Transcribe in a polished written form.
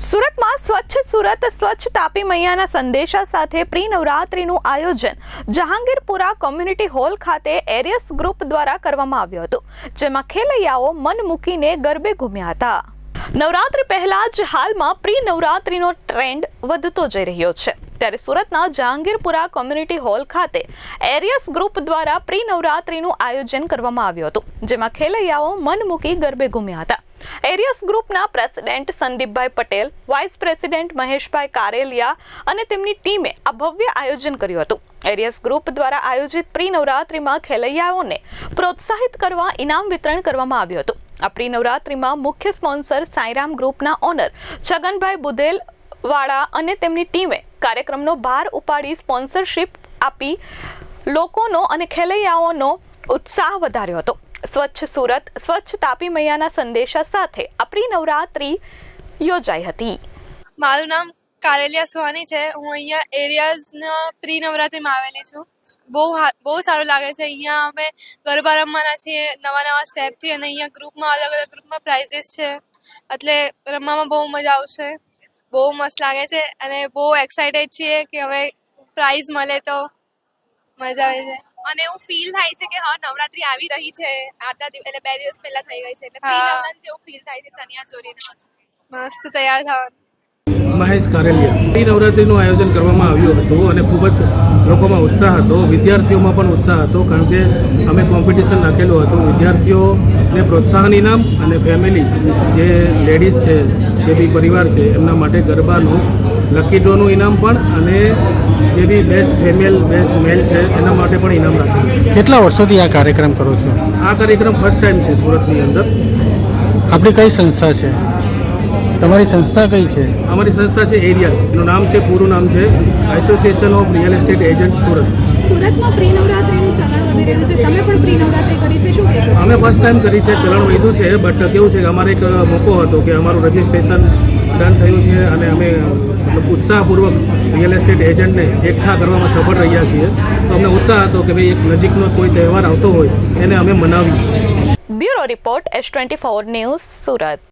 સુરતમાં સ્વચ્છ સુરત સ્વચ્છ તાપી મૈયાના સંદેશા સાથે પ્રી નવરાત્રીનું આયોજન જહાંગીરપુરા કોમ્યુનિટી હોલ ખાતે એરિયસ ગ્રુપ દ્વારા કરવામાં આવ્યું હતું, જેમાં ખેલૈયાઓ મન મૂકીને ગરબે ઘૂમ્યા હતા। નવરાત્રી પહેલા જ હાલમાં પ્રી નવરાત્રીનો ટ્રેન્ડ વધતો જઈ રહ્યો છે, ત્યારે સુરતના જહાંગીરપુરા કોમ્યુનિટી હોલ ખાતે એરિયસ ગ્રુપ દ્વારા પ્રી નવરાત્રીનું આયોજન કરવામાં આવ્યું હતું, જેમાં ખેલૈયાઓ મન મૂકી ગરબે ઘૂમ્યા હતા। એરિયસ ગ્રુપના પ્રેસિડેન્ટ સંદીપભાઈ પટેલ, વાઇસ પ્રેસિડેન્ટ મહેશભાઈ કારેલિયા અને તેમની ટીમે આ ભવ્ય આયોજન કર્યું હતું। એરિયસ ગ્રુપ દ્વારા આયોજિત પ્રી નવરાત્રીમાં ખેલૈયાઓને પ્રોત્સાહિત કરવા ઇનામ વિતરણ કરવામાં આવ્યું હતું। આ પ્રી નવરાત્રીમાં મુખ્ય સ્પોન્સર સાંઈરામ ગ્રુપના ઓનર છગનભાઈ બુધેલ વાળા અને તેમની ટીમે કાર્યક્રમનો ભાર ઉપાડી સ્પોન્સરશિપ આપી લોકોનો અને ખેલૈયાઓનો ઉત્સાહ વધાર્યો હતો। સ્વચ્છ સુરત સ્વચ્છ તાપી મૈયાના સંદેશા સાથે આ પ્રી નવરાત્રી યોજાઈ હતી। મારું નામ કારેલિયા સુહાની છે। હું અહીંયા એરિયાઝના પ્રી નવરાત્રીમાં આવેલી છું। બહુ સારું લાગે છે। અહીંયા અમે ગરબા રમવાના છીએ નવા સ્ટેપથી, અને અહીંયા ગ્રુપમાં અલગ અલગ ગ્રુપમાં પ્રાઇઝીસ છે, એટલે રમવામાં બહુ મજા આવશે। બહુ મસ્ત લાગે છે અને બહુ એક્સાઇટેડ છીએ કે હવે પ્રાઇઝ મળે તો મજા આવે છે, અને એવું ફીલ થાય છે કે હા નવરાત્રી આવી રહી છે। આટલા એટલે 2 દિવસ પહેલા થઈ ગઈ છે, એટલે પ્રી નવરાત્રી જેવું ફીલ થાય છે। ચણિયા ચોરીને મસ્ત તૈયાર થવાનું। મહેશ કારેલિયા પ્રી નવરાત્રીનું આયોજન કરવામાં આવ્યું હતું અને ખૂબ જ લોકોમાં ઉત્સાહ હતો, વિદ્યાર્થીઓમાં પણ ઉત્સાહ હતો, કારણ કે અમે કોમ્પિટિશન નાખેલું હતું। વિદ્યાર્થીઓને પ્રોત્સાહન ઇનામ અને ફેમિલી જે લેડીઝ છે, જે બી પરિવાર છે, એમના માટે ગરબાનું લકી ડ્રોનું ઇનામ પણ, અને જે બી બેસ્ટ ફિમેલ બેસ્ટ મેલ છે એના માટે પણ ઇનામ રાખેલું। કેટલા વર્ષોથી આ કાર્યક્રમ કરો છો? આ કાર્યક્રમ ફર્સ્ટ ટાઈમ છે સુરતની અંદર। આપણી કઈ સંસ્થા છે? તમારી સંસ્થા કઈ છે? અમારી સંસ્થા છે એરિયાસ, એનું નામ છે, પૂરું નામ છે association of real estate agent Surat. સુરતમાં પ્રી નવરાત્રીનું ચલણ વધી રહ્યું છે, તમે પણ પ્રી નવરાત્રી કરી છે, શું કહેશો? અમે ફર્સ્ટ ટાઈમ કરી છે, ચલણ વધ્યું છે, બટ કેવું છે કે અમારે એક મોકો હતો કે અમારું રજિસ્ટ્રેશન ડન થયું છે અને અમે ઉત્સાહપૂર્વક રિયલ એસ્ટેટ એજન્ટને એકઠા કરવામાં સફળ રહ્યા છીએ। તો અમને ઉત્સાહ હતો કે ભાઈ એક નજીકનો કોઈ તહેવાર આવતો હોય એને અમે મનાવીએ। Bureau report S24 news Surat.